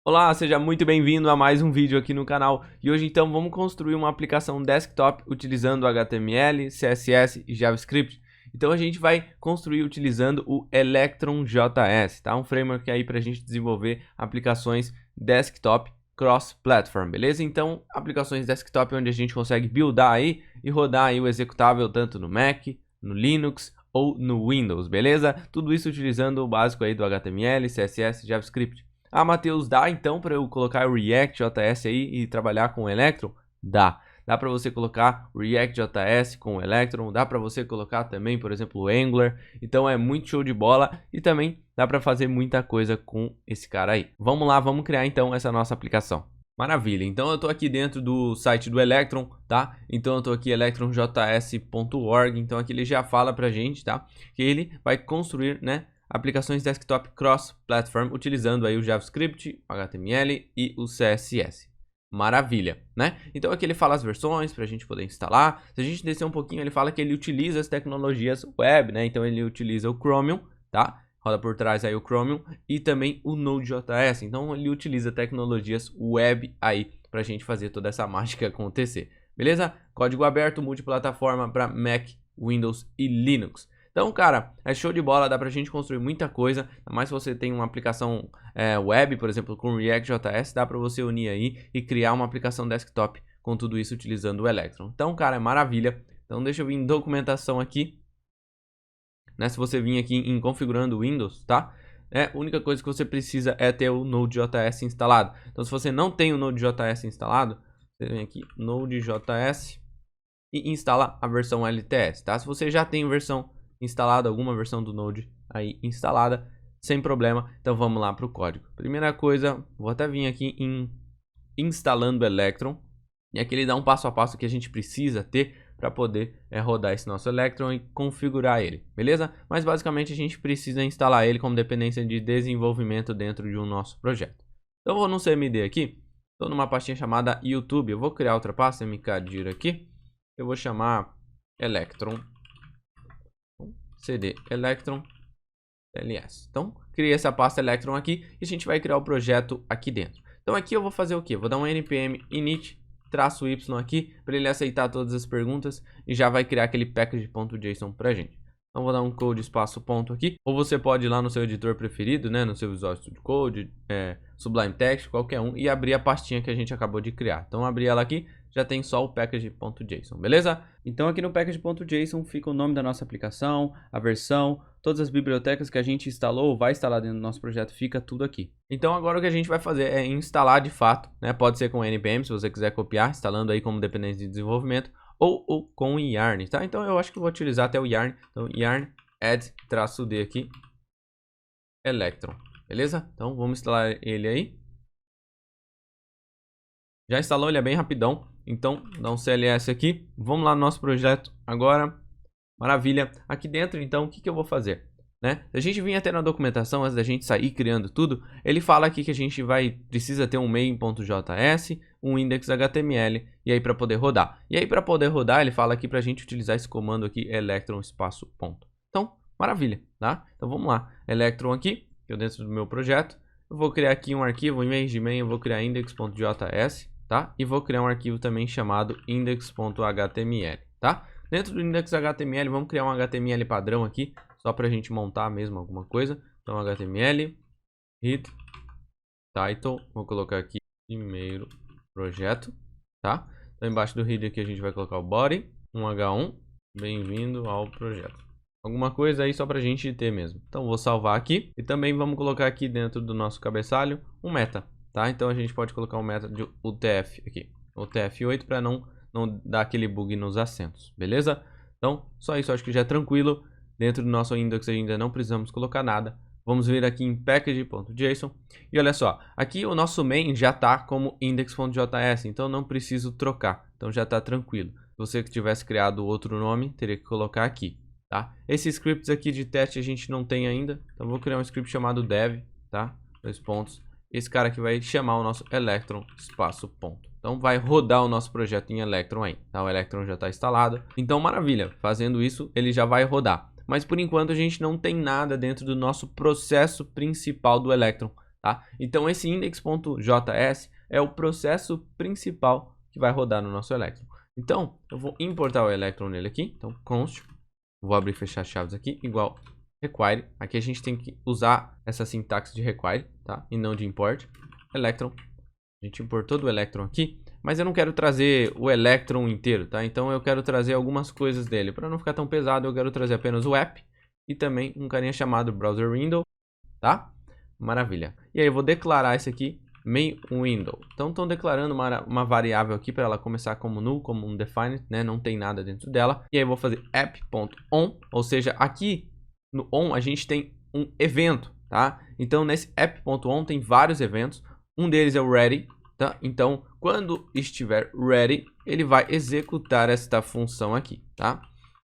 Olá, seja muito bem-vindo a mais um vídeo aqui no canal. E hoje então vamos construir uma aplicação desktop utilizando HTML, CSS e JavaScript. Então a gente vai construir utilizando o Electron.js, tá? Um framework aí para a gente desenvolver aplicações desktop cross-platform, beleza? Então aplicações desktop onde a gente consegue buildar aí e rodar aí o executável tanto no Mac, no Linux ou no Windows, beleza? Tudo isso utilizando o básico aí do HTML, CSS e JavaScript. Ah, Matheus, dá então para eu colocar o React.js aí e trabalhar com o Electron? Dá. Dá para você colocar o React.js com o Electron, dá para você colocar também, por exemplo, o Angular. Então é muito show de bola e também dá para fazer muita coisa com esse cara aí. Vamos lá, vamos criar então essa nossa aplicação. Maravilha, então eu estou aqui dentro do site do Electron, tá? Então eu estou aqui electronjs.org, então aqui ele já fala pra gente, tá? Que ele vai construir, né? Aplicações desktop cross-platform utilizando aí o JavaScript, o HTML e o CSS. Maravilha, né? Então aqui ele fala as versões para a gente poder instalar. Se a gente descer um pouquinho, ele fala que ele utiliza as tecnologias web, né? Então ele utiliza o Chromium, tá? Roda por trás aí o Chromium e também o Node.js. Então ele utiliza tecnologias web aí para a gente fazer toda essa mágica acontecer. Beleza? Código aberto, multiplataforma para Mac, Windows e Linux. Então, cara, é show de bola, dá pra gente construir muita coisa, ainda mais se você tem uma aplicação web, por exemplo, com React.js, dá pra você unir aí e criar uma aplicação desktop com tudo isso utilizando o Electron. Então, cara, é maravilha. Então, deixa eu vir em documentação aqui, né? Se você vir aqui em configurando o Windows, tá? A única coisa que você precisa é ter o Node.js instalado. Então, se você não tem o Node.js instalado, você vem aqui, Node.js e instala a versão LTS, tá? Se você já tem versão instalada, alguma versão do Node aí instalada, sem problema. Então vamos lá para o código. Primeira coisa, vou até vir aqui em instalando Electron, e aqui ele dá um passo a passo que a gente precisa ter para poder rodar esse nosso Electron e configurar ele, beleza? Mas basicamente a gente precisa instalar ele como dependência de desenvolvimento dentro de um nosso projeto. Então eu vou no CMD aqui, estou numa pastinha chamada YouTube, eu vou criar outra pasta, mkdir aqui, eu vou chamar Electron cd electron ls. Então, criei essa pasta electron aqui e a gente vai criar o projeto aqui dentro. Então, aqui eu vou fazer o que? Vou dar um npm init-y aqui para ele aceitar todas as perguntas e já vai criar aquele package.json pra gente. Então, vou dar um code espaço ponto aqui. Ou você pode ir lá no seu editor preferido, né? No seu Visual Studio Code, Sublime Text, qualquer um, e abrir a pastinha que a gente acabou de criar. Então, abrir ela aqui, já tem só o package.json, beleza? Então aqui no package.json fica o nome da nossa aplicação, a versão, todas as bibliotecas que a gente instalou ou vai instalar dentro do nosso projeto, fica tudo aqui. Então agora o que a gente vai fazer é instalar de fato, né? Pode ser com npm, se você quiser copiar, instalando aí como dependência de desenvolvimento, ou com o yarn, tá? Então eu acho que eu vou utilizar até o yarn. Então yarn add-d aqui, electron, beleza? Então vamos instalar ele aí. Já instalou, ele é bem rapidão. Então, dá um CLS aqui. Vamos lá no nosso projeto agora. Maravilha. Aqui dentro, então, o que eu vou fazer? Né? Se a gente vir até na documentação, antes da gente sair criando tudo, ele fala aqui que a gente precisa ter um main.js, um index.html, e aí para poder rodar. E aí para poder rodar, ele fala aqui para a gente utilizar esse comando aqui, electron espaço ponto. Então, maravilha, tá? Então vamos lá. Electron aqui, eu dentro do meu projeto. Eu vou criar aqui um arquivo, em vez de main, eu vou criar index.js. Tá? E vou criar um arquivo também chamado index.html, tá? Dentro do index.html, vamos criar um HTML padrão aqui, só para a gente montar mesmo alguma coisa. Então, HTML, head, title, vou colocar aqui primeiro projeto, tá? Então, embaixo do head aqui a gente vai colocar o body, um H1, bem-vindo ao projeto. Alguma coisa aí só para a gente ter mesmo. Então, vou salvar aqui e também vamos colocar aqui dentro do nosso cabeçalho um meta. Tá? Então a gente pode colocar um método de UTF aqui, UTF-8 para não dar aquele bug nos acentos, beleza? Então só isso, acho que já é tranquilo. Dentro do nosso index ainda não precisamos colocar nada. Vamos vir aqui em package.json e olha só, aqui o nosso main já está como index.js, então não preciso trocar, então já está tranquilo. Se você que tivesse criado outro nome, teria que colocar aqui, tá? Esses scripts aqui de teste a gente não tem ainda, então vou criar um script chamado dev, tá? 2 pontos. Esse cara aqui vai chamar o nosso Electron espaço ponto. Então vai rodar o nosso projeto em Electron aí, tá? O Electron já está instalado. Então maravilha, fazendo isso ele já vai rodar. Mas por enquanto a gente não tem nada dentro do nosso processo principal do Electron. tá? Então esse index.js é o processo principal que vai rodar no nosso Electron. Então eu vou importar o Electron nele aqui, então const, vou abrir e fechar chaves aqui, igual require. Aqui a gente tem que usar essa sintaxe de require, tá? E não de import. Electron, a gente importou do Electron aqui, mas eu não quero trazer o Electron inteiro, tá? Então eu quero trazer algumas coisas dele. Para não ficar tão pesado, eu quero trazer apenas o app e também um carinha chamado browser window, tá? Maravilha. E aí eu vou declarar esse aqui, main window. Então estão declarando uma variável aqui para ela começar como null, como undefined, né? Não tem nada dentro dela. E aí eu vou fazer app.on, ou seja, aqui no on a gente tem um evento, tá? Então nesse app.on tem vários eventos. Um deles é o ready, tá? Então quando estiver ready, ele vai executar esta função aqui, tá?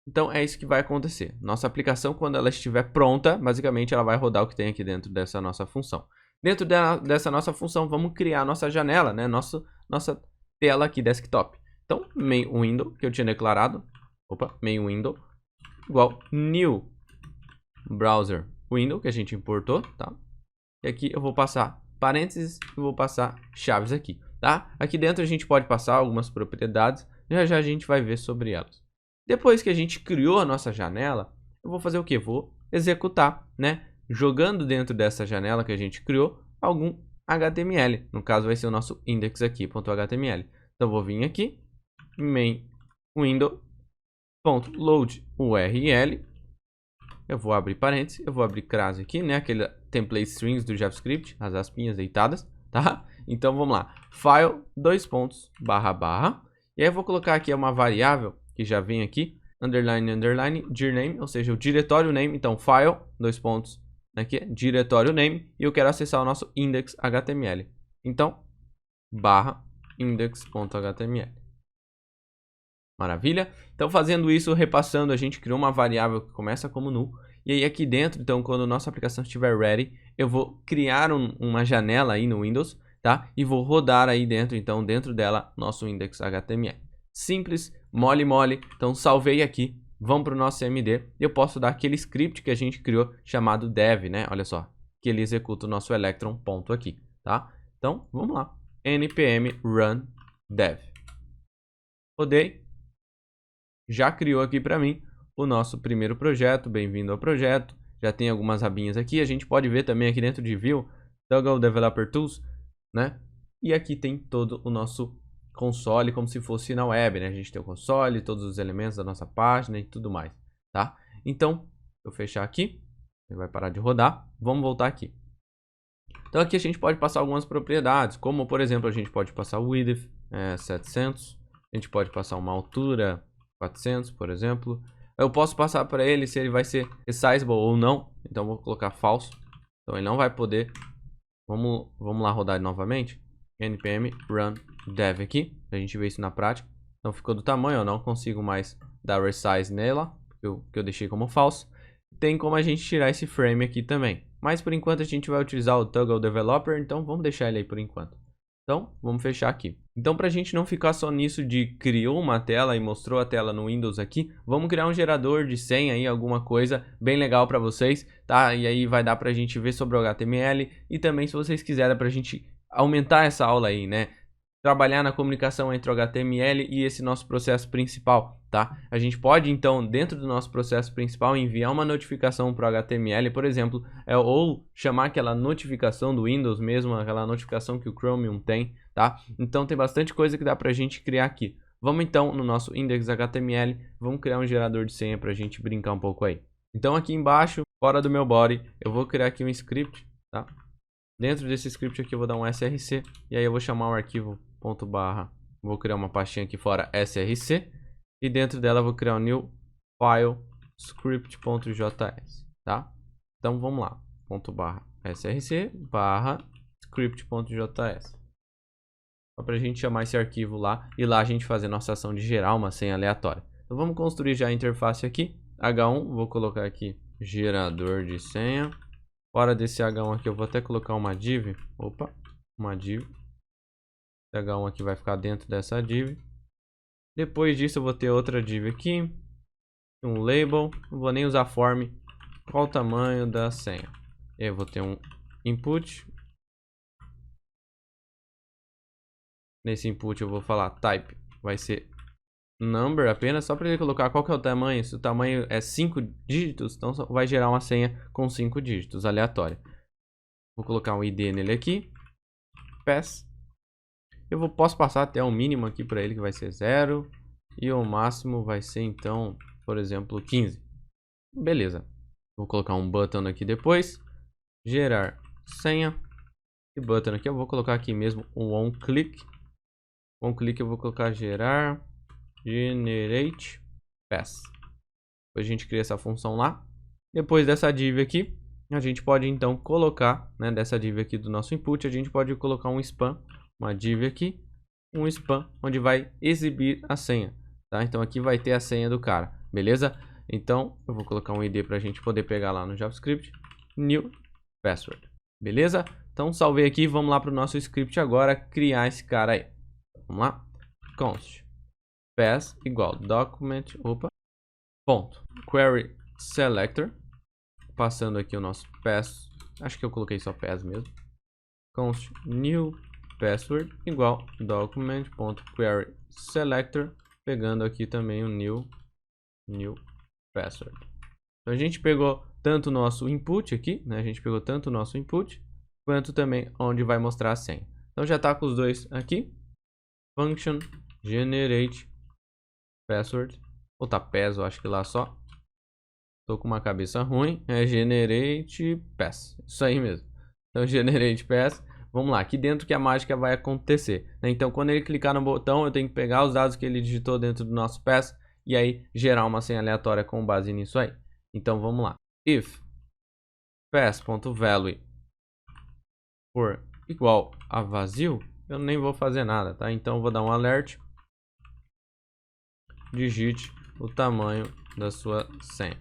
Então é isso que vai acontecer. Nossa aplicação, quando ela estiver pronta, basicamente ela vai rodar o que tem aqui dentro dessa nossa função. Dentro dessa nossa função, vamos criar nossa janela, né? Nossa tela aqui, desktop. Então, main window, que eu tinha declarado. Main window, igual new browser window, que a gente importou, tá? E aqui eu vou passar parênteses e vou passar chaves aqui, tá? Aqui dentro a gente pode passar algumas propriedades. Já a gente vai ver sobre elas. Depois que a gente criou a nossa janela, eu vou fazer o que? Vou executar, né? Jogando dentro dessa janela que a gente criou algum HTML. No caso vai ser o nosso index aqui, .html. Então eu vou vir aqui, main window, .load URL. Eu vou abrir parênteses, eu vou abrir crase aqui, né? Aquele template strings do JavaScript, as aspinhas deitadas, tá? Então vamos lá, file, //. E aí eu vou colocar aqui uma variável que já vem aqui, underline, dirname, ou seja, o diretório name. Então, file, aqui, diretório name, e eu quero acessar o nosso index.html. Então, /index.html. Maravilha? Então, fazendo isso, repassando, a gente criou uma variável que começa como null. E aí, aqui dentro, então, quando a nossa aplicação estiver ready, eu vou criar uma janela aí no Windows, tá? E vou rodar aí dentro, então, dentro dela, nosso index.html. Simples, mole. Então salvei aqui, vamos para o nosso CMD. Eu posso dar aquele script que a gente criou chamado dev, né? Olha só, que ele executa o nosso Electron ponto aqui, tá? Então vamos lá, npm run dev. Rodei, já criou aqui para mim o nosso primeiro projeto. Bem-vindo ao projeto. Já tem algumas abinhas aqui. A gente pode ver também aqui dentro de View, Toggle Developer Tools, né? E aqui tem todo o nosso console, como se fosse na web, né? A gente tem o console, todos os elementos da nossa página e tudo mais, tá? Então, eu fechar aqui, ele vai parar de rodar. Vamos voltar aqui. Então aqui a gente pode passar algumas propriedades, como por exemplo, a gente pode passar o width 700, a gente pode passar uma altura 400, por exemplo. Eu posso passar para ele se ele vai ser resizable ou não, então vou colocar false. Então ele não vai poder. Vamos lá rodar novamente. npm run dev aqui, pra gente ver isso na prática. Então ficou do tamanho, eu não consigo mais dar resize nela, que eu deixei como false. Tem como a gente tirar esse frame aqui também, mas por enquanto a gente vai utilizar o Toggle Developer, então vamos deixar ele aí por enquanto. Então vamos fechar aqui. Então pra gente não ficar só nisso de criou uma tela e mostrou a tela no Windows aqui, vamos criar um gerador de senha aí, alguma coisa bem legal pra vocês, tá? E aí vai dar pra gente ver sobre o HTML e também, se vocês quiserem, pra gente aumentar essa aula aí, né? Trabalhar na comunicação entre o HTML e esse nosso processo principal, tá? A gente pode, então, dentro do nosso processo principal, enviar uma notificação para o HTML, por exemplo, ou chamar aquela notificação do Windows mesmo, aquela notificação que o Chromium tem, tá? Então, tem bastante coisa que dá pra gente criar aqui. Vamos, então, no nosso index.html, vamos criar um gerador de senha pra gente brincar um pouco aí. Então, aqui embaixo, fora do meu body, eu vou criar aqui um script, tá? Dentro desse script aqui eu vou dar um src, e aí eu vou chamar o arquivo .barra, vou criar uma pastinha aqui fora src, e dentro dela eu vou criar um new file script.js, tá? Então vamos lá, .barra src barra script.js, só pra gente chamar esse arquivo lá, e lá a gente fazer nossa ação de gerar uma senha aleatória. Então vamos construir já a interface aqui, H1, vou colocar aqui gerador de senha. Fora desse H1 aqui eu vou até colocar uma div, uma div. Esse H1 aqui vai ficar dentro dessa div. Depois disso eu vou ter outra div aqui, um label, não vou nem usar form, qual o tamanho da senha. Eu vou ter um input, Nesse input eu vou falar type vai ser number apenas, só para ele colocar qual que é o tamanho. Se o tamanho é 5 dígitos, então vai gerar uma senha com 5 dígitos, aleatória. Vou colocar um ID nele aqui, pass. Posso passar até o mínimo aqui para ele, que vai ser 0, e o máximo vai ser então, por exemplo, 15. Beleza. Vou colocar um button aqui depois, gerar senha. E button aqui eu vou colocar aqui mesmo um onClick. OnClick eu vou colocar gerar generate pass. Depois a gente cria essa função lá. Depois dessa div aqui, a gente pode então colocar, né, dessa div aqui do nosso input, a gente pode colocar um span, uma div aqui, um span, onde vai exibir a senha, tá? Então aqui vai ter a senha do cara, beleza? Então eu vou colocar um ID para a gente poder pegar lá no JavaScript, new password, beleza? Então salvei aqui, vamos lá para o nosso script agora, criar esse cara aí. Vamos lá, const pass igual document, ponto, query selector, passando aqui o nosso pass, acho que eu coloquei só pass mesmo, const new password igual document.query selector, pegando aqui também o new password. Então a gente pegou tanto o nosso input aqui, né? A gente pegou tanto o nosso input, quanto também onde vai mostrar a senha. Então já está com os dois aqui. Function generate password, ou tá pass, eu acho que lá só. Tô com uma cabeça ruim, é generate pass, isso aí mesmo. Então generate pass, vamos lá, aqui dentro que a mágica vai acontecer, né? Então quando ele clicar no botão, eu tenho que pegar os dados que ele digitou dentro do nosso pass e aí gerar uma senha aleatória com base nisso aí. Então vamos lá, if pass.value for igual a vazio, eu nem vou fazer nada, tá? Então eu vou dar um alert, digite o tamanho da sua senha.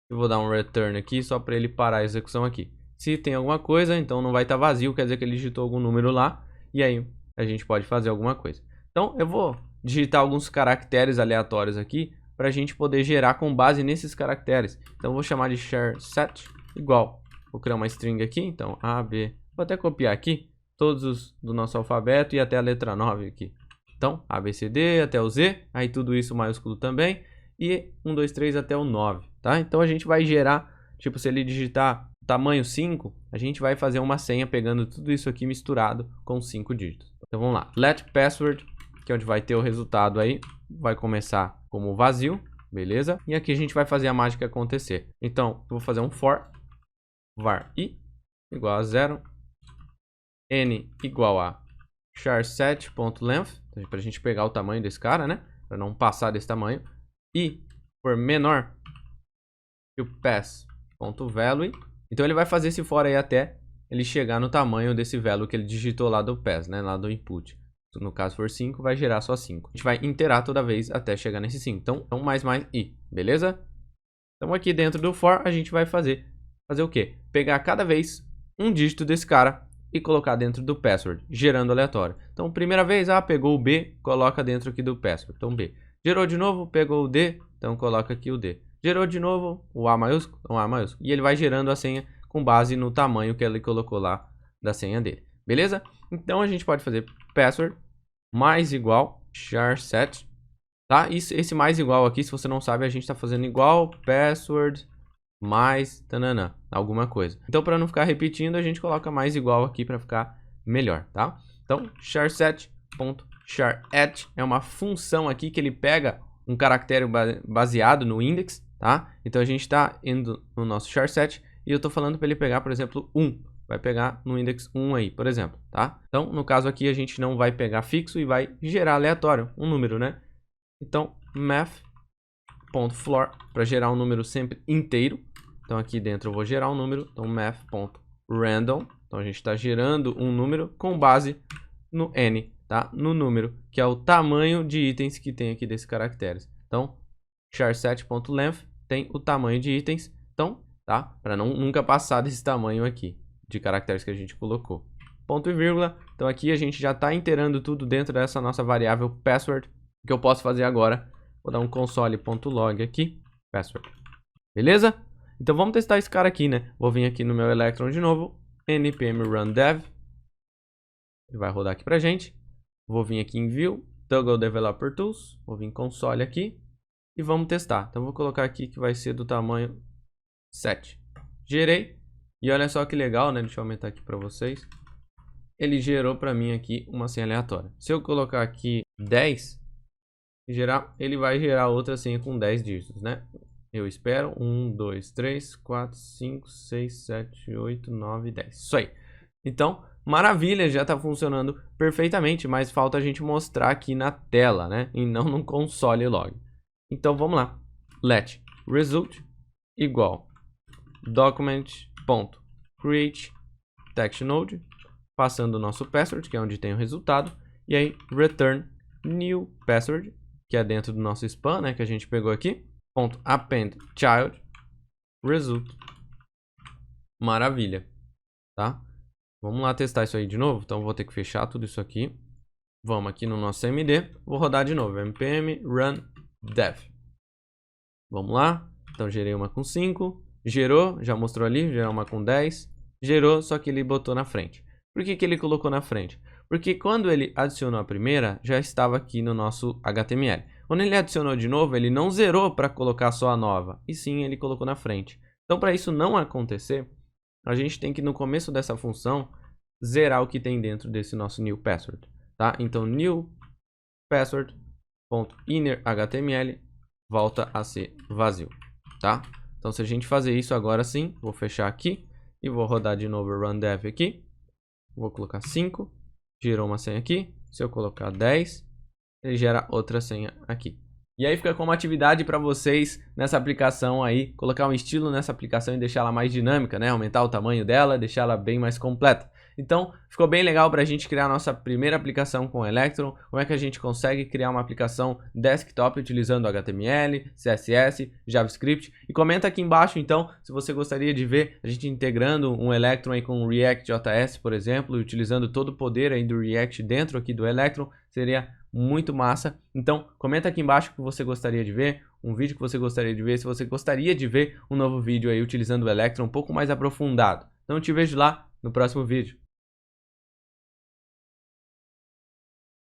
Eu vou dar um return aqui só para ele parar a execução aqui. Se tem alguma coisa, então não vai estar vazio, quer dizer que ele digitou algum número lá e aí a gente pode fazer alguma coisa. Então eu vou digitar alguns caracteres aleatórios aqui para a gente poder gerar com base nesses caracteres. Então eu vou chamar de char set igual. Vou criar uma string aqui, então A, B. Vou até copiar aqui todos os do nosso alfabeto e até a letra 9 aqui. Então A, B, C, D até o Z, aí tudo isso maiúsculo também. E 1, 2, 3 até o 9, tá? Então a gente vai gerar, tipo, se ele digitar tamanho 5, a gente vai fazer uma senha pegando tudo isso aqui misturado com 5 dígitos. Então vamos lá, let password, que é onde vai ter o resultado aí, vai começar como vazio, beleza? E aqui a gente vai fazer a mágica acontecer. Então eu vou fazer um for var i igual a 0, n igual a char7.length, para a gente pegar o tamanho desse cara, né? Para não passar desse tamanho. E for menor que o pass.value, então ele vai fazer esse for aí até ele chegar no tamanho desse value que ele digitou lá do pass, né, lá do input. No caso for 5, vai gerar só 5. A gente vai iterar toda vez até chegar nesse 5. Então mais i, beleza? Então aqui dentro do for a gente vai fazer o quê? Pegar cada vez um dígito desse cara e colocar dentro do password, gerando aleatório. Então primeira vez, pegou o B, coloca dentro aqui do password. Então B. Gerou de novo, pegou o D, então coloca aqui o D. Gerou de novo o A maiúsculo, um A maiúsculo. E ele vai gerando a senha com base no tamanho que ele colocou lá da senha dele. Beleza? Então a gente pode fazer password mais igual char7, tá? Esse mais igual aqui, se você não sabe, a gente está fazendo igual password mais tananã, alguma coisa. Então para não ficar repetindo, a gente coloca mais igual aqui para ficar melhor, tá? Então char7.char@, é uma função aqui que ele pega um caractere baseado no index, tá? Então a gente está indo no nosso char7 e eu estou falando para ele pegar, por exemplo, 1. Vai pegar no index 1 aí, por exemplo, tá? Então, no caso aqui, a gente não vai pegar fixo e vai gerar aleatório, um número, né? Então, math.floor, para gerar um número sempre inteiro. Então, aqui dentro eu vou gerar um número, então math.random. Então, a gente está gerando um número com base no n, tá? No número, que é o tamanho de itens que tem aqui desses caracteres. Então, char7.length tem o tamanho de itens, então, tá? Para nunca passar desse tamanho aqui de caracteres que a gente colocou. Ponto e vírgula. Então aqui a gente já está inteirando tudo dentro dessa nossa variável password. O que eu posso fazer agora? Vou dar um console.log aqui, password. Beleza? Então vamos testar esse cara aqui, né? Vou vir aqui no meu Electron de novo, npm run dev. Ele vai rodar aqui pra gente. Vou vir aqui em View, Toggle Developer Tools, vou vir em console aqui e vamos testar. Então vou colocar aqui que vai ser do tamanho 7. Gerei. E olha só que legal, né? Deixa eu aumentar aqui para vocês. Ele gerou para mim aqui uma senha aleatória. Se eu colocar aqui 10, ele vai gerar outra senha com 10 dígitos, né? Eu espero. 1, 2, 3, 4, 5, 6, 7, 8, 9, 10. Isso aí. Então, maravilha, já está funcionando perfeitamente, mas falta a gente mostrar aqui na tela, né? E não no console log. Então, vamos lá. Let result igual document.create text node, passando o nosso password, que é onde tem o resultado, e aí return new password, que é dentro do nosso span, né, que a gente pegou aqui, .append child result. Maravilha, tá? Vamos lá testar isso aí de novo. Então vou ter que fechar tudo isso aqui. Vamos aqui no nosso CMD, vou rodar de novo, npm run dev. Vamos lá. Então gerei uma com 5, gerou, já mostrou ali, gerou uma com 10, gerou, só que ele botou na frente. Por que ele colocou na frente? Porque quando ele adicionou a primeira, já estava aqui no nosso HTML. Quando ele adicionou de novo, ele não zerou para colocar só a nova, e sim ele colocou na frente. Então, para isso não acontecer, a gente tem que no começo dessa função zerar o que tem dentro desse nosso new password, tá? Então, new password.innerHTML volta a ser vazio, tá? Então, se a gente fazer isso agora sim, vou fechar aqui e vou rodar de novo o run dev aqui. Vou colocar 5, gerou uma senha aqui. Se eu colocar 10, ele gera outra senha aqui. E aí fica como atividade para vocês nessa aplicação aí, colocar um estilo nessa aplicação e deixar ela mais dinâmica, né? Aumentar o tamanho dela, deixar ela bem mais completa. Então, ficou bem legal para a gente criar a nossa primeira aplicação com o Electron. Como é que a gente consegue criar uma aplicação desktop utilizando HTML, CSS, JavaScript. E comenta aqui embaixo, então, se você gostaria de ver a gente integrando um Electron aí com o React.js, por exemplo, e utilizando todo o poder aí do React dentro aqui do Electron. Seria muito massa. Então, comenta aqui embaixo o que você gostaria de ver, um vídeo que você gostaria de ver, se você gostaria de ver um novo vídeo aí utilizando o Electron um pouco mais aprofundado. Então, eu te vejo lá no próximo vídeo.